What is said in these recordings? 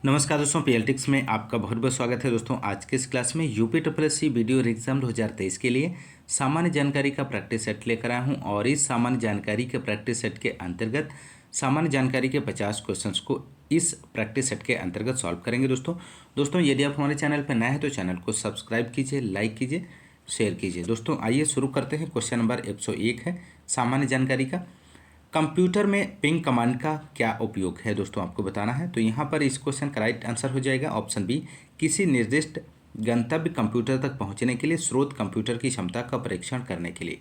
नमस्कार दोस्तों, पीएलटिक्स में आपका बहुत बहुत स्वागत है। दोस्तों आज के इस क्लास में यूपी ट्रिपल वीडियो एग्जाम 2023 के लिए सामान्य जानकारी का प्रैक्टिस सेट लेकर आया हूं और इस सामान्य जानकारी के प्रैक्टिस सेट के अंतर्गत सामान्य जानकारी के 50 क्वेश्चंस को इस प्रैक्टिस सेट के अंतर्गत सॉल्व करेंगे। दोस्तों यदि आप हमारे चैनल पर नए हैं तो चैनल को सब्सक्राइब कीजिए, लाइक कीजिए, शेयर कीजिए। दोस्तों आइए शुरू करते हैं। क्वेश्चन नंबर 101 है सामान्य जानकारी का। कंप्यूटर में पिंग कमांड का क्या उपयोग है दोस्तों, आपको बताना है। तो यहाँ पर इस क्वेश्चन का राइट आंसर हो जाएगा ऑप्शन बी, किसी निर्दिष्ट गंतव्य कंप्यूटर तक पहुँचने के लिए स्रोत कंप्यूटर की क्षमता का परीक्षण करने के लिए।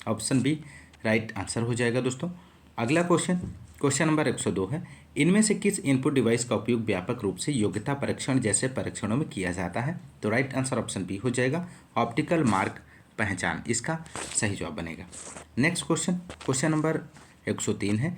ऑप्शन बी राइट आंसर हो जाएगा दोस्तों। अगला क्वेश्चन नंबर 102 है, इनमें से किस इनपुट डिवाइस का उपयोग व्यापक रूप से योग्यता परीक्षण जैसे परीक्षणों में किया जाता है। तो राइट आंसर ऑप्शन बी हो जाएगा, ऑप्टिकल मार्क पहचान इसका सही जवाब बनेगा। नेक्स्ट क्वेश्चन नंबर 103 है,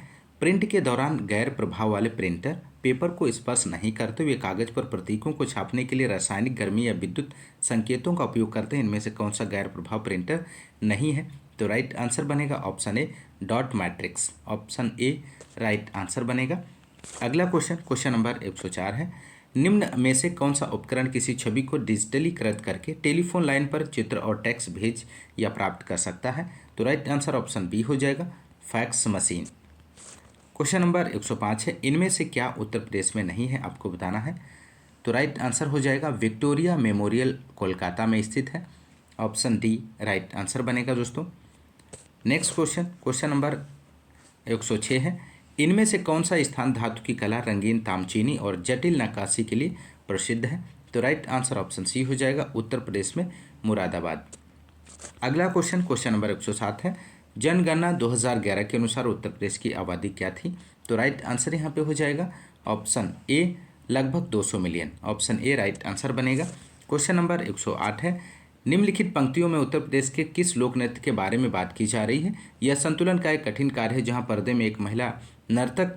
प्रिंट के दौरान गैर प्रभाव वाले प्रिंटर पेपर को स्पर्श नहीं करते हुए कागज पर प्रतीकों को छापने के लिए रासायनिक गर्मी या विद्युत संकेतों का उपयोग करते हैं। इनमें से कौन सा गैर प्रभाव प्रिंटर नहीं है। तो राइट आंसर बनेगा option A, dot matrix. Option A right answer बनेगा। अगला क्वेश्चन नंबर 104 है, निम्न में से कौन सा उपकरण किसी छवि को डिजिटलीकृत करके टेलीफोन लाइन पर चित्र और टेक्स्ट भेज या प्राप्त कर सकता है। तो राइट आंसर ऑप्शन बी हो जाएगा, फैक्स मशीन। क्वेश्चन नंबर 105 है, इनमें से क्या उत्तर प्रदेश में नहीं है, आपको बताना है। तो राइट आंसर हो जाएगा, विक्टोरिया मेमोरियल कोलकाता में स्थित है। ऑप्शन डी राइट आंसर बनेगा दोस्तों। नेक्स्ट क्वेश्चन नंबर 106 है, इनमें से कौन सा स्थान धातु की कला, रंगीन तामचीनी और जटिल नक्काशी के लिए प्रसिद्ध है। तो राइट आंसर ऑप्शन सी हो जाएगा, उत्तर प्रदेश में मुरादाबाद। अगला क्वेश्चन नंबर 107 है, जनगणना 2011 के अनुसार उत्तर प्रदेश की आबादी क्या थी। तो राइट आंसर यहाँ पे हो जाएगा ऑप्शन ए, लगभग 200 million. Option A right answer बनेगा। क्वेश्चन नंबर 108 है, निम्नलिखित पंक्तियों में उत्तर प्रदेश के किस लोक नृत्य के बारे में बात की जा रही है। यह संतुलन का एक कठिन कार्य है जहाँ पर्दे में एक महिला नर्तक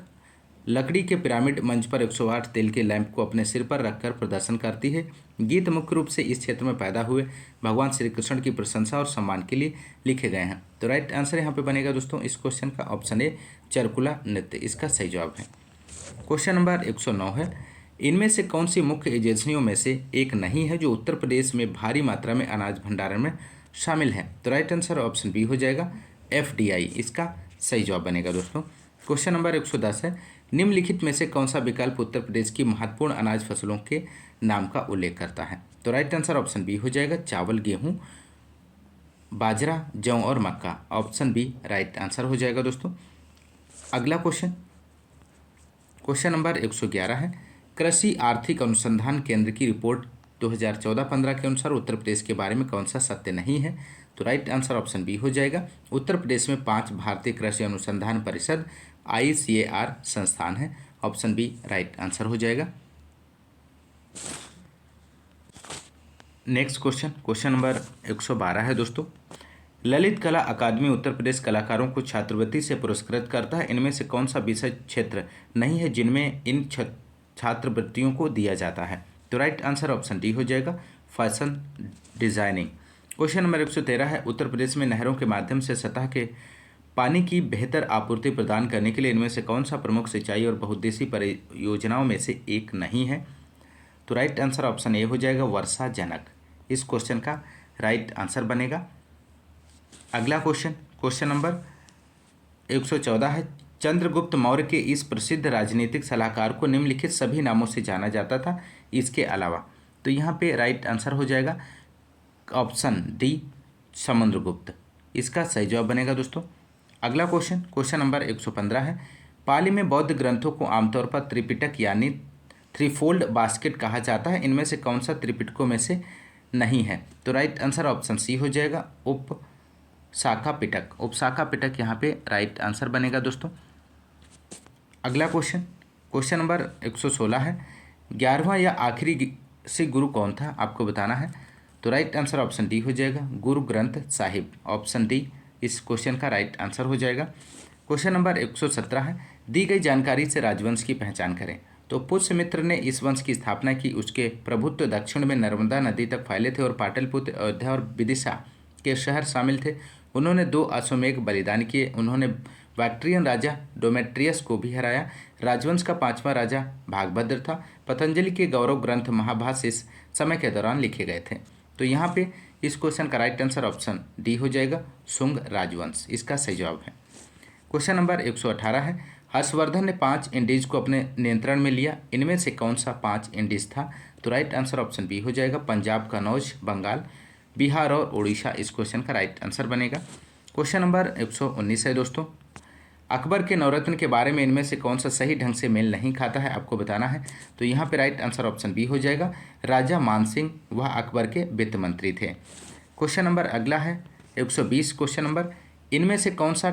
लकड़ी के पिरामिड मंच पर 108 तेल के लैंप को अपने सिर पर रखकर प्रदर्शन करती है। गीत मुख्य रूप से इस क्षेत्र में पैदा हुए भगवान श्री कृष्ण की प्रशंसा और सम्मान के लिए लिखे गए हैं। तो राइट आंसर यहाँ पे बनेगा दोस्तों इस क्वेश्चन का ऑप्शन ए, चरकुला नृत्य इसका सही जवाब है। क्वेश्चन नंबर 109 है, इनमें से कौन सी मुख्य एजेंसियों में से एक नहीं है जो उत्तर प्रदेश में भारी मात्रा में अनाज भंडारण में शामिल है। तो राइट आंसर ऑप्शन बी हो जाएगा, FDI इसका सही जवाब बनेगा दोस्तों। क्वेश्चन नंबर 110 है, निम्नलिखित में से कौन सा विकल्प उत्तर प्रदेश की महत्वपूर्ण अनाज फसलों के नाम का उल्लेख करता है। तो राइट आंसर ऑप्शन बी हो जाएगा, चावल, गेहूं, बाजरा, जौ और मक्का। ऑप्शन बी राइट आंसर हो जाएगा दोस्तों। अगला क्वेश्चन नंबर 111 है, कृषि आर्थिक अनुसंधान केंद्र की रिपोर्ट 2014-15 के अनुसार उत्तर प्रदेश के बारे में कौन सा सत्य नहीं है। तो राइट आंसर ऑप्शन बी हो जाएगा, उत्तर प्रदेश में 5 भारतीय कृषि अनुसंधान परिषद ICAR संस्थान है। ऑप्शन बी राइट आंसर हो जाएगा। नेक्स्ट क्वेश्चन नंबर 112 है दोस्तों, ललित कला अकादमी उत्तर प्रदेश कलाकारों को छात्रवृत्ति से पुरस्कृत करता है। इनमें से कौन सा विषय क्षेत्र नहीं है जिनमें इन छात्रवृत्तियों को दिया जाता है। तो राइट आंसर ऑप्शन डी हो जाएगा, फैशन डिजाइनिंग। क्वेश्चन नंबर 113 है, उत्तर प्रदेश में नहरों के माध्यम से सतह के पानी की बेहतर आपूर्ति प्रदान करने के लिए इनमें से कौन सा प्रमुख सिंचाई और बहुउद्देशीय परियोजनाओं में से एक नहीं है। तो राइट आंसर ऑप्शन ए हो जाएगा, वर्षाजनक इस क्वेश्चन का राइट आंसर बनेगा। अगला क्वेश्चन नंबर 114 है, चंद्रगुप्त मौर्य के इस प्रसिद्ध राजनीतिक सलाहकार को निम्नलिखित सभी नामों से जाना जाता था इसके अलावा। तो यहाँ पे राइट आंसर हो जाएगा ऑप्शन डी, समुद्रगुप्त इसका सही जवाब बनेगा दोस्तों। अगला क्वेश्चन नंबर 115 है, पाली में बौद्ध ग्रंथों को आमतौर पर त्रिपिटक यानी थ्रीफोल्ड बास्केट कहा जाता है। इनमें से कौन सा त्रिपिटकों में से नहीं है। तो राइट आंसर ऑप्शन सी हो जाएगा, उपशाखा पिटक यहाँ पे राइट आंसर बनेगा दोस्तों। अगला क्वेश्चन नंबर 116 है, 11वां या आखिरी सिख गुरु कौन था, आपको बताना है। तो राइट आंसर ऑप्शन डी हो जाएगा, गुरु ग्रंथ साहिब। ऑप्शन डी इस क्वेश्चन का राइट आंसर हो जाएगा। क्वेश्चन नंबर 117 है, दी गई जानकारी से राजवंश की पहचान करें। तो पुष्यमित्र ने इस वंश की स्थापना की। उसके प्रभुत्व दक्षिण में नर्मदा नदी तक फैले थे और पाटलिपुत्र, अयोध्या और विदिशा के शहर शामिल थे। उन्होंने 2 अश्वमेध बलिदान किए। उन्होंने बैक्ट्रियन राजा डोमेट्रियस को भी हराया। राजवंश का 5वां राजा भागभद्र था। पतंजलि के गौरव ग्रंथ महाभाष्य इस समय के दौरान लिखे गए थे। तो यहाँ पे इस क्वेश्चन का राइट आंसर ऑप्शन डी हो जाएगा, शुंग राजवंश इसका सही जवाब है। क्वेश्चन नंबर 118 है, हर्षवर्धन ने 5 इंडीज को अपने नियंत्रण में लिया, इनमें से कौन सा 5 इंडीज था? तो राइट आंसर ऑप्शन बी हो जाएगा, पंजाब, कनौज, बंगाल, बिहार और उड़ीसा इस क्वेश्चन का राइट आंसर बनेगा। क्वेश्चन नंबर 119 है दोस्तों, अकबर के नवरत्न के बारे में इनमें से कौन सा सही ढंग से मेल नहीं खाता है, आपको बताना है। तो यहाँ पे राइट आंसर ऑप्शन बी हो जाएगा, राजा मानसिंह वह अकबर के वित्त मंत्री थे। क्वेश्चन नंबर अगला है 120 क्वेश्चन नंबर, इनमें से कौन सा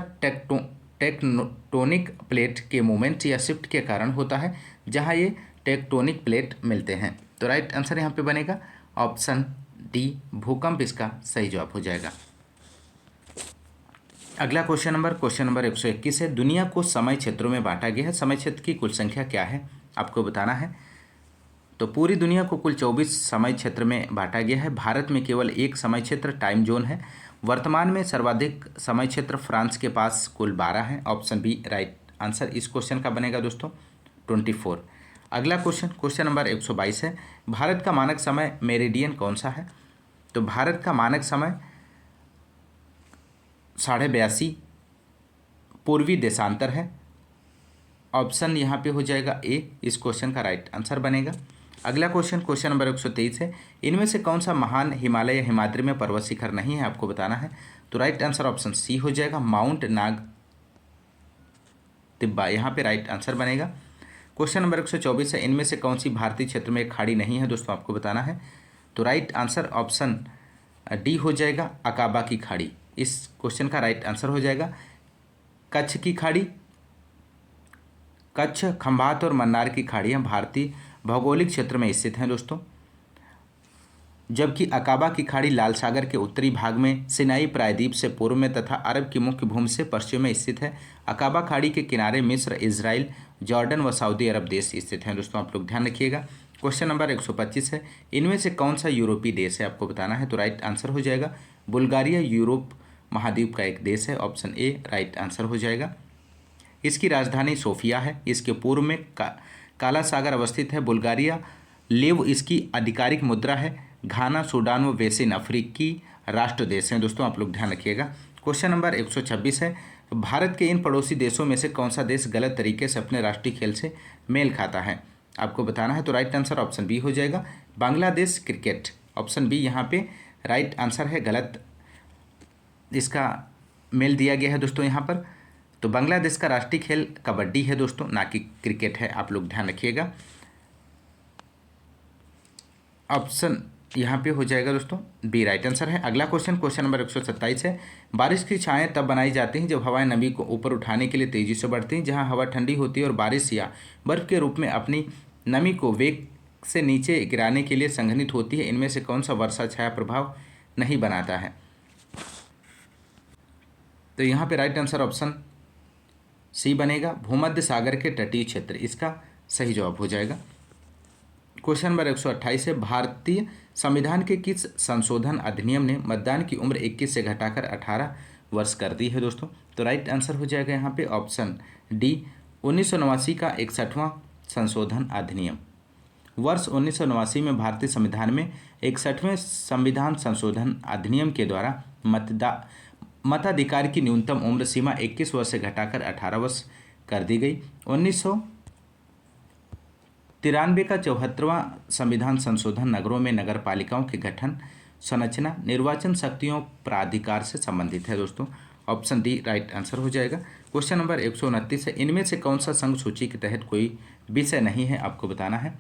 टेक्टोनिक प्लेट के मूवमेंट या शिफ्ट के कारण होता है जहाँ ये टेक्टोनिक प्लेट मिलते हैं? तो राइट आंसर यहाँ पे बनेगा ऑप्शन डी, भूकंप इसका सही जवाब हो जाएगा। अगला क्वेश्चन नंबर 121 है, दुनिया को समय क्षेत्रों में बांटा गया है, समय क्षेत्र की कुल संख्या क्या है, आपको बताना है। तो पूरी दुनिया को कुल 24 समय क्षेत्र में बांटा गया है। भारत में केवल एक समय क्षेत्र टाइम जोन है। वर्तमान में सर्वाधिक समय क्षेत्र फ्रांस के पास कुल 12 है। ऑप्शन बी राइट आंसर इस क्वेश्चन का बनेगा दोस्तों 24। अगला क्वेश्चन नंबर 122 है, भारत का मानक समय मेरिडियन कौन सा है? तो भारत का मानक समय 82.5 पूर्वी देशांतर है। ऑप्शन यहाँ पे हो जाएगा ए, इस क्वेश्चन का राइट आंसर बनेगा। अगला क्वेश्चन नंबर 123 है, इनमें से कौन सा महान हिमालय या हिमाद्री में पर्वत शिखर नहीं है, आपको बताना है। तो राइट आंसर ऑप्शन सी हो जाएगा, माउंट नाग तिब्बा यहाँ पे राइट आंसर बनेगा। क्वेश्चन नंबर 124 है, इनमें से कौन सी भारतीय क्षेत्र में एक खाड़ी नहीं है दोस्तों, आपको बताना है। तो राइट आंसर ऑप्शन डी हो जाएगा, अकाबा की खाड़ी इस क्वेश्चन का राइट आंसर हो जाएगा। कच्छ की खाड़ी, कच्छ, खंभात और मन्नार की खाड़ियाँ भारतीय भौगोलिक क्षेत्र में स्थित हैं दोस्तों, जबकि अकाबा की खाड़ी लाल सागर के उत्तरी भाग में सिनाई प्रायद्वीप से पूर्व में तथा अरब की मुख्य भूमि से पश्चिम में स्थित है। अकाबा खाड़ी के किनारे मिस्र, इजराइल, जॉर्डन व सऊदी अरब देश स्थित हैं दोस्तों, आप लोग ध्यान रखिएगा। क्वेश्चन नंबर 125 है, इनमें से कौन सा यूरोपीय देश है, आपको बताना है। तो राइट आंसर हो जाएगा बुल्गारिया, यूरोप महाद्वीप का एक देश है। ऑप्शन ए राइट आंसर हो जाएगा। इसकी राजधानी सोफिया है। इसके पूर्व में काला सागर अवस्थित है। बुल्गारिया लेव इसकी आधिकारिक मुद्रा है। घाना, सूडान व वेस्ट अफ्रीकी राष्ट्र देश हैं दोस्तों, आप लोग ध्यान रखिएगा। क्वेश्चन नंबर 126 है, भारत के इन पड़ोसी देशों में से कौन सा देश गलत तरीके से अपने राष्ट्रीय खेल से मेल खाता है, आपको बताना है। तो राइट आंसर ऑप्शन बी हो जाएगा, बांग्लादेश क्रिकेट। ऑप्शन बी यहाँ पे राइट आंसर है, गलत इसका मेल दिया गया है दोस्तों यहाँ पर। तो बांग्लादेश का राष्ट्रीय खेल कबड्डी है दोस्तों, ना कि क्रिकेट है, आप लोग ध्यान रखिएगा। ऑप्शन यहाँ पे हो जाएगा दोस्तों बी राइट आंसर है। अगला क्वेश्चन नंबर 127 है, बारिश की छाएं तब बनाई जाती हैं जब हवाएं नमी को ऊपर उठाने के लिए तेजी से बढ़ती हैं। जहाँ हवा ठंडी होती है और बारिश या बर्फ के रूप में अपनी नमी को वेग से नीचे गिराने के लिए संघनित होती है, इनमें से कौन सा वर्षा छाया प्रभाव नहीं बनाता है? तो यहाँ पे राइट आंसर ऑप्शन सी बनेगा, भूमध्य सागर के तटीय क्षेत्र इसका सही जवाब हो जाएगा। क्वेश्चन नंबर 128 है, भारतीय संविधान के किस संशोधन अधिनियम ने मतदान की उम्र 21 से घटाकर 18 वर्ष कर दी है दोस्तों? तो राइट आंसर हो जाएगा यहाँ पे ऑप्शन डी, 1989 का 61वां संशोधन अधिनियम। वर्ष 1989 में भारतीय संविधान में 61वें संविधान संशोधन अधिनियम के द्वारा मताधिकार की न्यूनतम उम्र सीमा 21 वर्ष से घटाकर 18 वर्ष कर दी गई। 1993 का 74वां संविधान संशोधन नगरों में नगर पालिकाओं के गठन, संरचना, निर्वाचन शक्तियों प्राधिकार से संबंधित है दोस्तों। ऑप्शन डी राइट आंसर हो जाएगा। क्वेश्चन नंबर 129 है, इनमें से कौन सा संघ सूची के तहत कोई विषय नहीं है, आपको बताना है।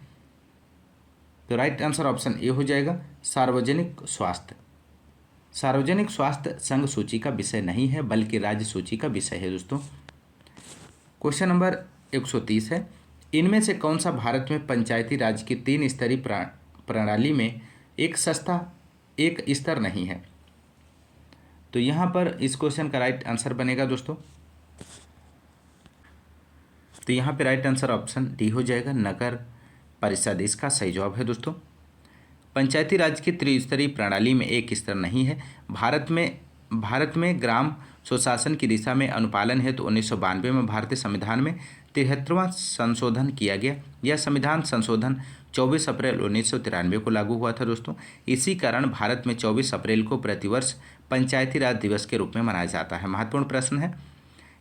तो राइट आंसर ऑप्शन ए हो जाएगा, सार्वजनिक स्वास्थ्य। सार्वजनिक स्वास्थ्य संघ सूची का विषय नहीं है, बल्कि राज्य सूची का विषय है दोस्तों। क्वेश्चन नंबर 130 है, इनमें से कौन सा भारत में पंचायती राज की 3 स्तरीय प्रणाली में एक स्तर नहीं है? तो यहाँ पर इस क्वेश्चन का राइट आंसर बनेगा दोस्तों। तो यहाँ पे राइट आंसर ऑप्शन डी हो जाएगा, नगर परिषद इसका सही जवाब है दोस्तों। पंचायती राज की त्रिस्तरीय प्रणाली में एक स्तर नहीं है। भारत में ग्राम स्वशासन की दिशा में अनुपालन हेतु 1992 में भारतीय संविधान में 73वां संशोधन किया गया। यह संविधान संशोधन 24 अप्रैल 1993 को लागू हुआ था दोस्तों। इसी कारण भारत में 24 अप्रैल को प्रतिवर्ष पंचायती राज दिवस के रूप में मनाया जाता है। महत्वपूर्ण प्रश्न है,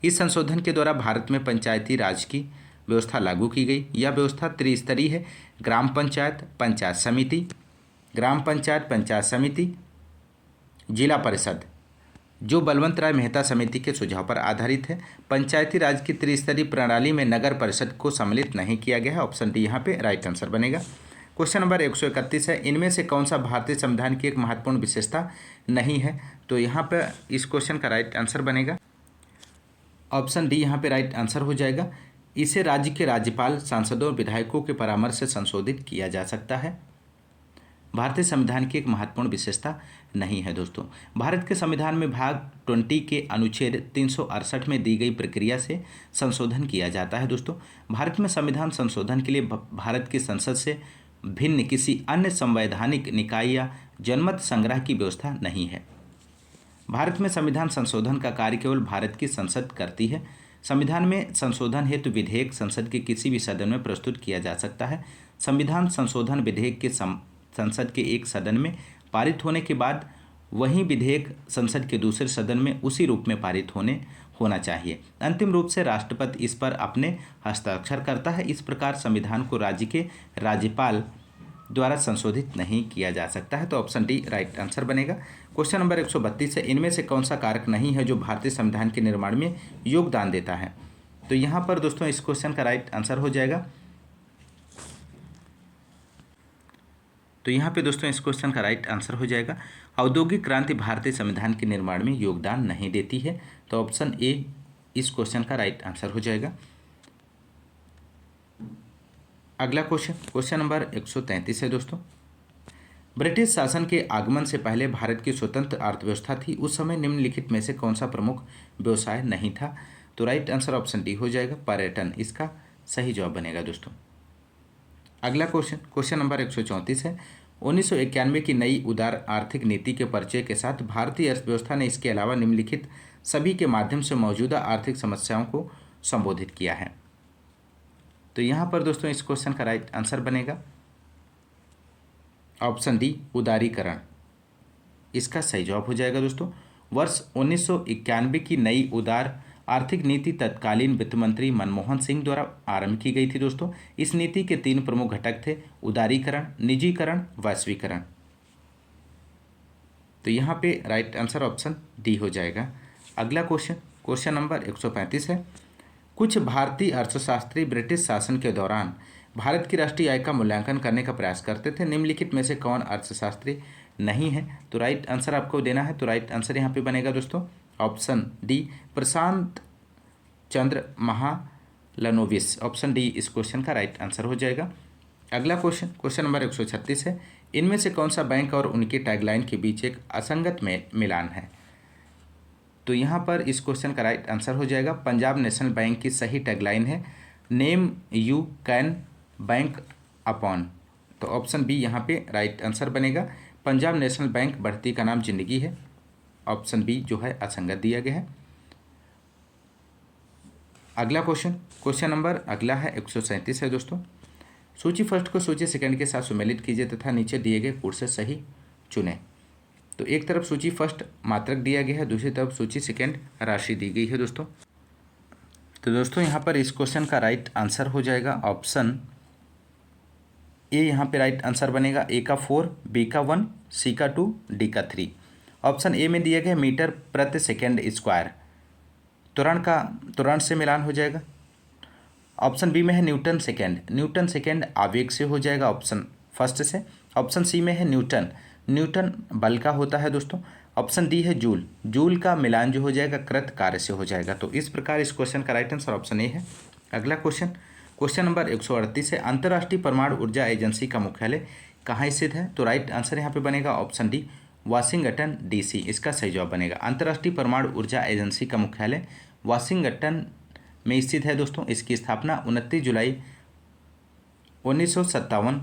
इस संशोधन के द्वारा भारत में पंचायती राज की व्यवस्था लागू की गई। यह व्यवस्था त्रिस्तरीय है, ग्राम पंचायत, पंचायत समिति, ग्राम पंचायत, पंचायत समिति, जिला परिषद, जो बलवंत राय मेहता समिति के सुझाव पर आधारित है। पंचायती राज की त्रिस्तरीय प्रणाली में नगर परिषद को सम्मिलित नहीं किया गया है। ऑप्शन डी यहाँ पे राइट आंसर बनेगा। क्वेश्चन नंबर 131 है, इनमें से कौन सा भारतीय संविधान की एक महत्वपूर्ण विशेषता नहीं है? तो यहाँ पर इस क्वेश्चन का राइट आंसर बनेगा ऑप्शन डी यहाँ पे राइट आंसर हो जाएगा। इसे राज्य के राज्यपाल, सांसदों और विधायकों के परामर्श से संशोधित किया जा सकता है। भारतीय संविधान की एक महत्वपूर्ण विशेषता नहीं है दोस्तों। भारत के संविधान में भाग 20 के अनुच्छेद 368 में दी गई प्रक्रिया से संशोधन किया जाता है दोस्तों। भारत में संविधान संशोधन के लिए भारत की संसद से भिन्न किसी अन्य संवैधानिक निकाय या जनमत संग्रह की व्यवस्था नहीं है। भारत में संविधान संशोधन का कार्य केवल भारत की संसद करती है। संविधान में संशोधन हेतु विधेयक संसद के किसी भी सदन में प्रस्तुत किया जा सकता है। संविधान संशोधन विधेयक के संसद के एक सदन में पारित होने के बाद वही विधेयक संसद के दूसरे सदन में उसी रूप में पारित होना चाहिए। अंतिम रूप से राष्ट्रपति इस पर अपने हस्ताक्षर करता है। इस प्रकार संविधान को राज्य के राज्यपाल द्वारा संशोधित नहीं किया जा सकता है। तो ऑप्शन डी राइट आंसर बनेगा। क्वेश्चन नंबर 132 है, इनमें से कौन सा कारक नहीं है जो भारतीय संविधान के निर्माण में योगदान देता है? तो यहाँ पर दोस्तों इस क्वेश्चन का राइट आंसर हो जाएगा। तो यहाँ पे दोस्तों इस क्वेश्चन का राइट आंसर हो जाएगा, औद्योगिक क्रांति भारतीय संविधान के निर्माण में योगदान नहीं देती है। तो ऑप्शन ए इस क्वेश्चन का राइट आंसर हो जाएगा। अगला क्वेश्चन नंबर 133 है दोस्तों। ब्रिटिश शासन के आगमन से पहले भारत की स्वतंत्र अर्थव्यवस्था थी। उस समय निम्नलिखित में से कौन सा प्रमुख व्यवसाय नहीं था? तो राइट आंसर ऑप्शन डी हो जाएगा, पर्यटन इसका सही जवाब बनेगा दोस्तों। अगला क्वेश्चन नंबर 134 है, 1991 की नई उदार आर्थिक नीति के परिचय के साथ भारतीय अर्थव्यवस्था ने इसके अलावा निम्नलिखित सभी के माध्यम से मौजूदा आर्थिक समस्याओं को संबोधित किया है। तो यहाँ पर दोस्तों इस क्वेश्चन का राइट आंसर बनेगा ऑप्शन डी, उदारीकरण इसका सही जवाब हो जाएगा दोस्तों। वर्ष 1991 की नई उदार आर्थिक नीति तत्कालीन वित्त मंत्री मनमोहन सिंह द्वारा आरंभ की गई थी दोस्तों। इस नीति के 3 प्रमुख घटक थे, उदारीकरण, निजीकरण, वैश्वीकरण। तो यहाँ पे राइट आंसर ऑप्शन डी हो जाएगा। अगला क्वेश्चन नंबर 135 है, कुछ भारतीय अर्थशास्त्री ब्रिटिश शासन के दौरान भारत की राष्ट्रीय आय का मूल्यांकन करने का प्रयास करते थे। निम्नलिखित में से कौन अर्थशास्त्री नहीं है? तो राइट आंसर आपको देना है। तो राइट आंसर यहाँ पे बनेगा दोस्तों ऑप्शन डी, प्रशांत चंद्र महालनोबिस। ऑप्शन डी इस क्वेश्चन का राइट आंसर हो जाएगा। अगला क्वेश्चन नंबर 136 है, इनमें से कौन सा बैंक और उनकी टैगलाइन के बीच एक असंगत मिलान है? तो यहाँ पर इस क्वेश्चन का राइट आंसर हो जाएगा, पंजाब नेशनल बैंक की सही टैगलाइन है, name you can bank upon. तो ऑप्शन बी यहाँ पे राइट आंसर बनेगा, पंजाब नेशनल बैंक बढ़ती का नाम जिंदगी है। ऑप्शन बी जो है असंगत दिया गया है। अगला क्वेश्चन नंबर अगला है 137 है दोस्तों। सूची फर्स्ट को सूची सेकंड के साथ सुमेलित कीजिए तथा नीचे दिए गए पूर्व से सही चुनें। तो एक तरफ सूची फर्स्ट मात्रक दिया गया है, दूसरी तरफ सूची सेकंड राशि दी गई है दोस्तों। तो दोस्तों यहाँ पर इस क्वेश्चन का राइट आंसर हो जाएगा ऑप्शन ए। यहाँ पे राइट आंसर बनेगा, ए का 4, बी का 1, सी का 2, डी का 3। ऑप्शन ए में दिया गया मीटर प्रति सेकंड स्क्वायर, त्वरण से मिलान हो जाएगा। ऑप्शन बी में है न्यूटन सेकेंड आवेग से हो जाएगा ऑप्शन फर्स्ट से। ऑप्शन सी में है न्यूटन बल का होता है दोस्तों। ऑप्शन डी है जूल का मिलान जो हो जाएगा कृत कार्य से हो जाएगा। तो इस प्रकार इस क्वेश्चन का राइट आंसर ऑप्शन ए है। अगला क्वेश्चन नंबर 138 है, अंतर्राष्ट्रीय परमाणु ऊर्जा एजेंसी का मुख्यालय कहाँ स्थित है? तो राइट आंसर यहाँ पे बनेगा ऑप्शन डी, वाशिंगटन डीसी इसका सही जवाब बनेगा। अंतर्राष्ट्रीय परमाणु ऊर्जा एजेंसी का मुख्यालय वाशिंगटन में स्थित है दोस्तों। इसकी स्थापना 29 जुलाई 1957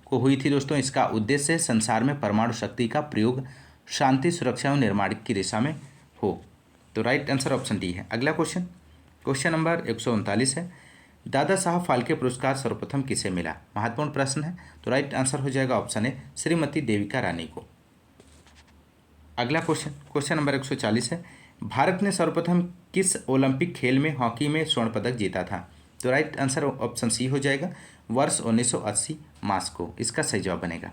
को हुई थी दोस्तों। इसका उद्देश्य संसार में परमाणु शक्ति का प्रयोग शांति, सुरक्षा एवं निर्माण की दिशा में हो। तो राइट आंसर ऑप्शन डी है। अगला क्वेश्चन नंबर 139 है, दादा साहब फाल्के पुरस्कार सर्वप्रथम किसे मिला? महत्वपूर्ण प्रश्न है। तो राइट आंसर हो जाएगा ऑप्शन ए, श्रीमती देविका रानी को। अगला क्वेश्चन नंबर 140 है, भारत ने सर्वप्रथम किस ओलंपिक खेल में हॉकी में स्वर्ण पदक जीता था? तो राइट आंसर ऑप्शन सी हो जाएगा, वर्ष 1980 मास्को, इसका सही जवाब बनेगा।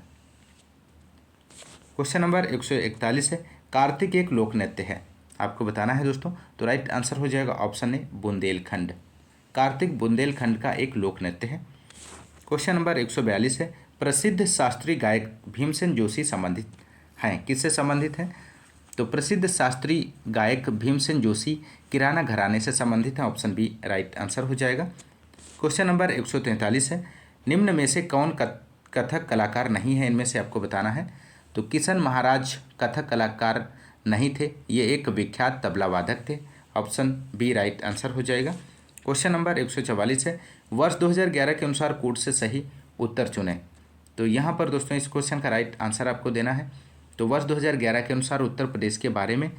क्वेश्चन नंबर 141 है, कार्तिक एक लोक नृत्य है, आपको बताना है दोस्तों। तो राइट आंसर हो जाएगा ऑप्शन ए, बुंदेलखंड। कार्तिक बुंदेलखंड का एक लोक नृत्य है। क्वेश्चन नंबर 142 है, प्रसिद्ध शास्त्रीय गायक भीमसेन जोशी संबंधित हैं, किससे संबंधित हैं? तो प्रसिद्ध शास्त्रीय गायक भीमसेन जोशी किराना घराने से संबंधित हैं, ऑप्शन बी राइट आंसर हो जाएगा। क्वेश्चन नंबर 143 है, निम्न में से कौन कथक कलाकार नहीं है? इनमें से आपको बताना है। तो किशन महाराज कथक कलाकार नहीं थे, ये एक विख्यात तबला वादक थे, ऑप्शन बी राइट आंसर हो जाएगा। क्वेश्चन नंबर 144 है, वर्ष 2011 के अनुसार कोड से सही उत्तर चुनें। तो यहाँ पर दोस्तों इस क्वेश्चन का राइट आंसर आपको देना है। तो वर्ष 2011 के अनुसार उत्तर प्रदेश के बारे में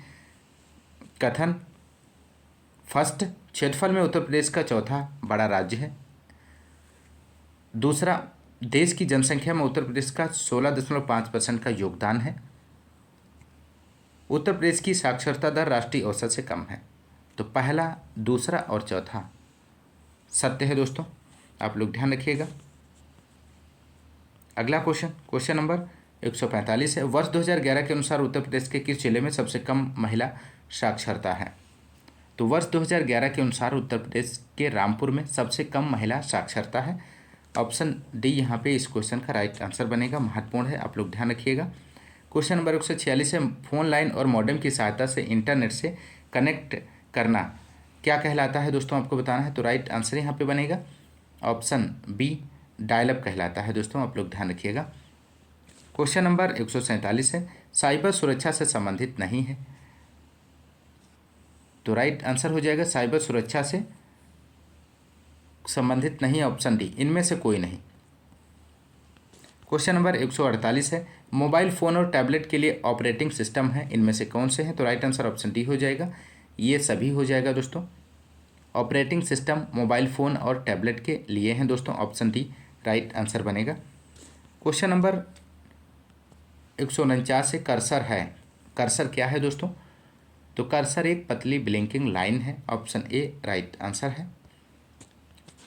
कथन, फर्स्ट, क्षेत्रफल में उत्तर प्रदेश का चौथा बड़ा राज्य है। दूसरा, देश की जनसंख्या में उत्तर प्रदेश का 16.5% का योगदान है। उत्तर प्रदेश की साक्षरता दर राष्ट्रीय औसत से कम है। तो पहला, दूसरा और चौथा सत्य है दोस्तों, आप लोग ध्यान रखिएगा। अगला क्वेश्चन नंबर 145 है, वर्ष 2011 के अनुसार उत्तर प्रदेश के किस जिले में सबसे कम महिला साक्षरता है? तो वर्ष 2011 के अनुसार उत्तर प्रदेश के रामपुर में सबसे कम महिला साक्षरता है, ऑप्शन डी यहाँ पे इस क्वेश्चन का राइट आंसर बनेगा, महत्वपूर्ण है, आप लोग ध्यान रखिएगा। क्वेश्चन नंबर 146 है, फोन लाइन और मॉडेम की सहायता से इंटरनेट से कनेक्ट करना क्या कहलाता है दोस्तों, आपको बताना है। तो राइट आंसर यहाँ पे बनेगा ऑप्शन बी, डायलअप कहलाता है दोस्तों, आप लोग ध्यान रखिएगा। क्वेश्चन नंबर 147 है, साइबर सुरक्षा से संबंधित नहीं है। तो राइट आंसर हो जाएगा साइबर सुरक्षा से संबंधित नहीं, ऑप्शन डी, इनमें से कोई नहीं। क्वेश्चन नंबर 148 है, मोबाइल फ़ोन और टैबलेट के लिए ऑपरेटिंग सिस्टम है, इनमें से कौन से हैं? तो राइट आंसर ऑप्शन डी हो जाएगा, ये सभी हो जाएगा दोस्तों। ऑपरेटिंग सिस्टम मोबाइल फ़ोन और टैबलेट के लिए हैं दोस्तों, ऑप्शन डी राइट आंसर बनेगा। क्वेश्चन नंबर 149 से कर्सर है, कर्सर क्या है दोस्तों? तो कर्सर एक पतली ब्लिंकिंग लाइन है, ऑप्शन ए राइट आंसर है।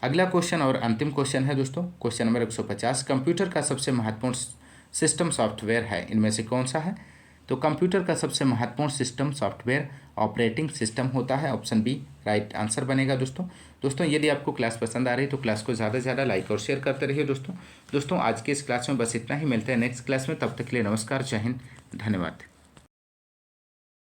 अगला क्वेश्चन और अंतिम क्वेश्चन है दोस्तों, क्वेश्चन नंबर 150, कंप्यूटर का सबसे महत्वपूर्ण सिस्टम सॉफ्टवेयर है, इनमें से कौन सा है? तो कंप्यूटर का सबसे महत्वपूर्ण सिस्टम सॉफ्टवेयर ऑपरेटिंग सिस्टम होता है, ऑप्शन बी राइट आंसर बनेगा दोस्तों। यदि आपको क्लास पसंद आ रही है तो क्लास को ज़्यादा से ज़्यादा लाइक और शेयर करते रहिए दोस्तों। आज के इस क्लास में बस इतना ही, मिलते हैं नेक्स्ट क्लास में, तब तक के लिए नमस्कार, जय हिंद, धन्यवाद।